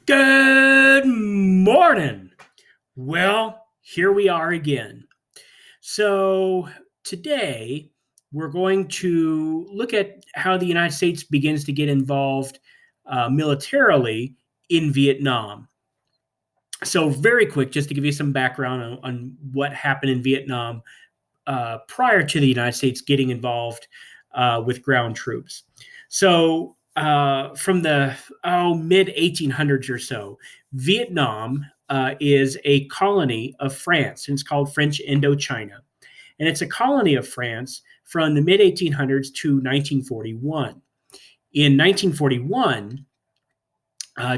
Good morning. Well, here we are again. So, today we're going to look at how the United States begins to get involved militarily in Vietnam. So, very quick, just to give you some background on what happened in Vietnam prior to the United States getting involved with ground troops. So, from the mid 1800s or so, Vietnam is a colony of France, and it's called French Indochina. And it's a colony of France from the mid 1800s to 1941. In 1941,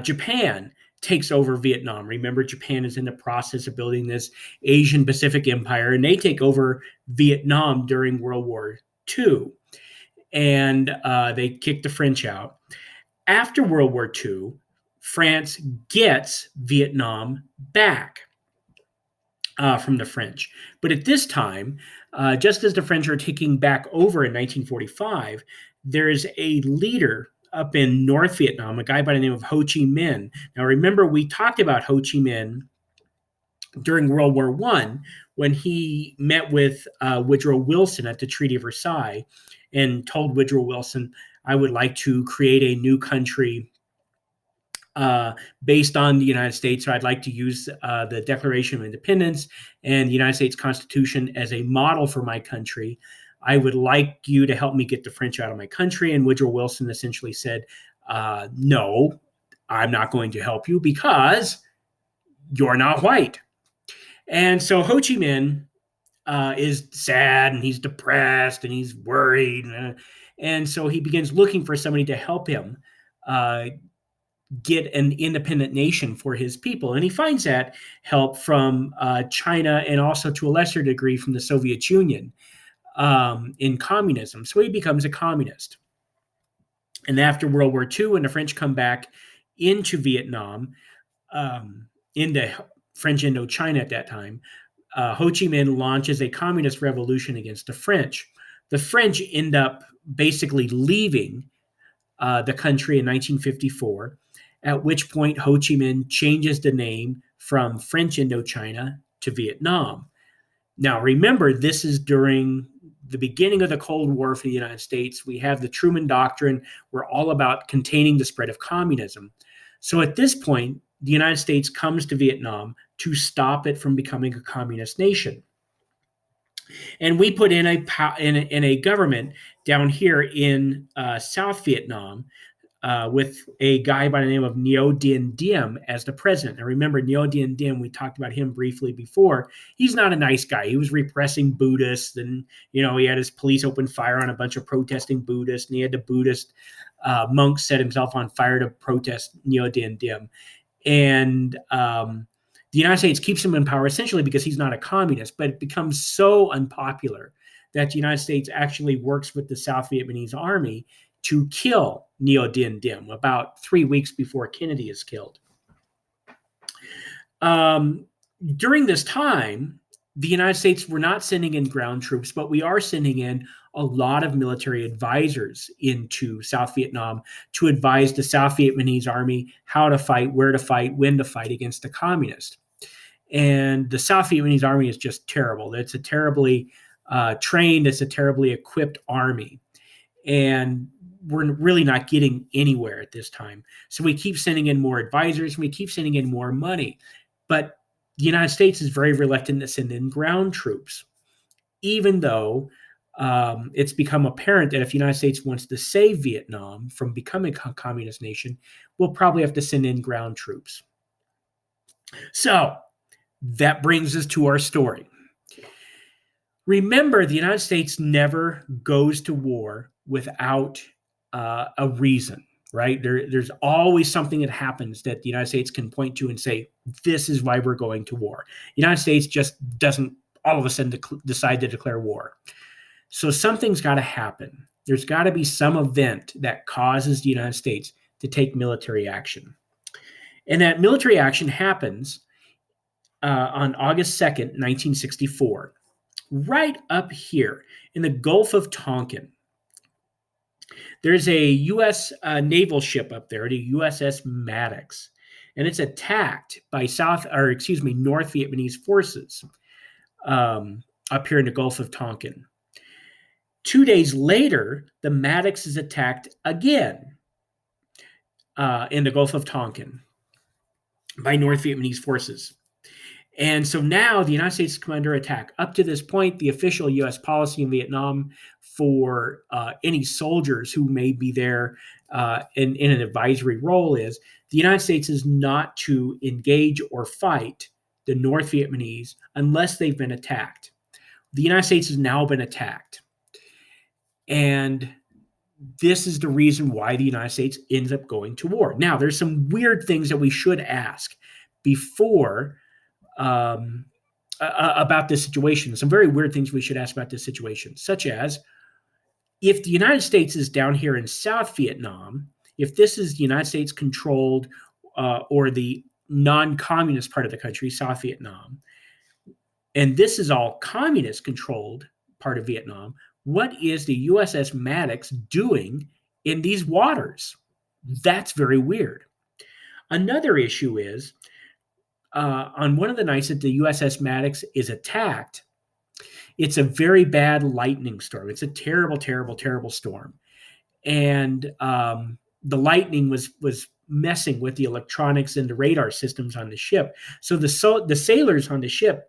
Japan takes over Vietnam. Remember, Japan is in the process of building this Asian Pacific empire, and they take over Vietnam during World War II, and they kick the French out. After World War II, France gets Vietnam back from the French. But at this time, just as the French are taking back over in 1945, there is a leader up in North Vietnam, a guy by the name of Ho Chi Minh. Now, remember, we talked about Ho Chi Minh during World War I when he met with Woodrow Wilson at the Treaty of Versailles and told Woodrow Wilson, I would like to create a new country based on the United States. So I'd like to use the Declaration of Independence and the United States Constitution as a model for my country. I would like you to help me get the French out of my country. And Woodrow Wilson essentially said, no, I'm not going to help you because you're not white. And so Ho Chi Minh is sad and he's depressed and he's worried. And so he begins looking for somebody to help him get an independent nation for his people. And he finds that help from China and also to a lesser degree from the Soviet Union in communism. So he becomes a communist. And after World War II, when the French come back into Vietnam, into French Indochina at that time, Ho Chi Minh launches a communist revolution against the French. The French end up basically leaving the country in 1954, at which point Ho Chi Minh changes the name from French Indochina to Vietnam. Now, remember, this is during the beginning of the Cold War for the United States. We have the Truman Doctrine. We're all about containing the spread of communism. So at this point, the United States comes to Vietnam to stop it from becoming a communist nation. And we put in a government down here in South Vietnam with a guy by the name of Ngo Dinh Diem as the president. And remember, Ngo Dinh Diem, we talked about him briefly before. He's not a nice guy. He was repressing Buddhists, and he had his police open fire on a bunch of protesting Buddhists, and he had the Buddhist monks set himself on fire to protest Ngo Dinh Diem. And the United States keeps him in power essentially because he's not a communist, but it becomes so unpopular that the United States actually works with the South Vietnamese army to kill Ngo Dinh Diem about 3 weeks before Kennedy is killed. During this time, the United States, we're not sending in ground troops, but we are sending in a lot of military advisors into South Vietnam to advise the South Vietnamese army how to fight, where to fight, when to fight against the communists. And the South Vietnamese army is just terrible. It's a terribly trained, it's a terribly equipped army. And we're really not getting anywhere at this time. So we keep sending in more advisors and we keep sending in more money. But the United States is very reluctant to send in ground troops, even though it's become apparent that if the United States wants to save Vietnam from becoming a communist nation, we'll probably have to send in ground troops. So that brings us to our story. Remember, the United States never goes to war without a reason, right? There's always something that happens that the United States can point to and say, this is why we're going to war. The United States just doesn't all of a sudden decide to declare war. So something's got to happen. There's got to be some event that causes the United States to take military action. And that military action happens on August 2nd, 1964, right up here in the Gulf of Tonkin. There's a U.S. naval ship up there, the USS Maddox. and it's attacked by North Vietnamese forces up here in the Gulf of Tonkin. 2 days later, the Maddox is attacked again in the Gulf of Tonkin by North Vietnamese forces. And so now the United States come under attack. Up to this point, the official U.S. policy in Vietnam for any soldiers who may be there in an advisory role is the United States is not to engage or fight the North Vietnamese unless they've been attacked. The United States has now been attacked. And this is the reason why the United States ends up going to war. Now, there's some weird things that we should ask before about this situation. Some very weird things we should ask about this situation, such as if the United States is down here in South Vietnam, if this is the United States controlled or the non-communist part of the country, South Vietnam, and this is all communist controlled part of Vietnam, what is the USS Maddox doing in these waters? That's very weird. Another issue is on one of the nights that the USS Maddox is attacked, it's a very bad lightning storm. It's a terrible, terrible, terrible storm. And the lightning was messing with the electronics and the radar systems on the ship. So the sailors on the ship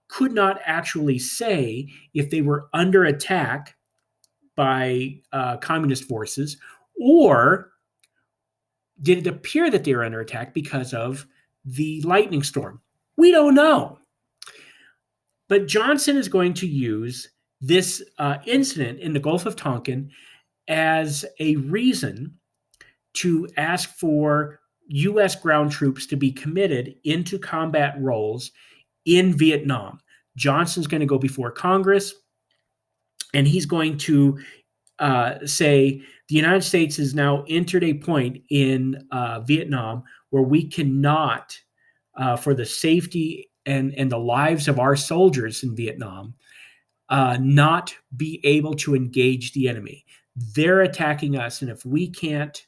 could not actually say if they were under attack by communist forces, or did it appear that they were under attack because of the lightning storm? We don't know. But Johnson is going to use this incident in the Gulf of Tonkin as a reason to ask for U.S. ground troops to be committed into combat roles in Vietnam. Johnson's going to go before Congress, and he's going to say the United States has now entered a point in Vietnam where we cannot, for the safety and the lives of our soldiers in Vietnam, not be able to engage the enemy. They're attacking us, and if we can't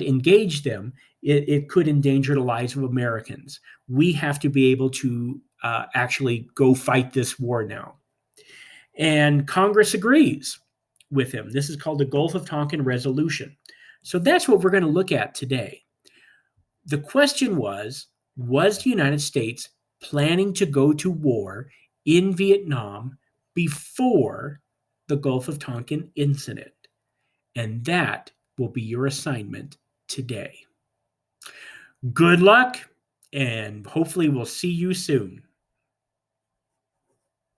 engage them, it could endanger the lives of Americans. We have to be able to actually go fight this war now. And Congress agrees with him. This is called the Gulf of Tonkin Resolution. So that's what we're going to look at today. The question was the United States planning to go to war in Vietnam before the Gulf of Tonkin incident? And that will be your assignment today. Good luck, and hopefully we'll see you soon.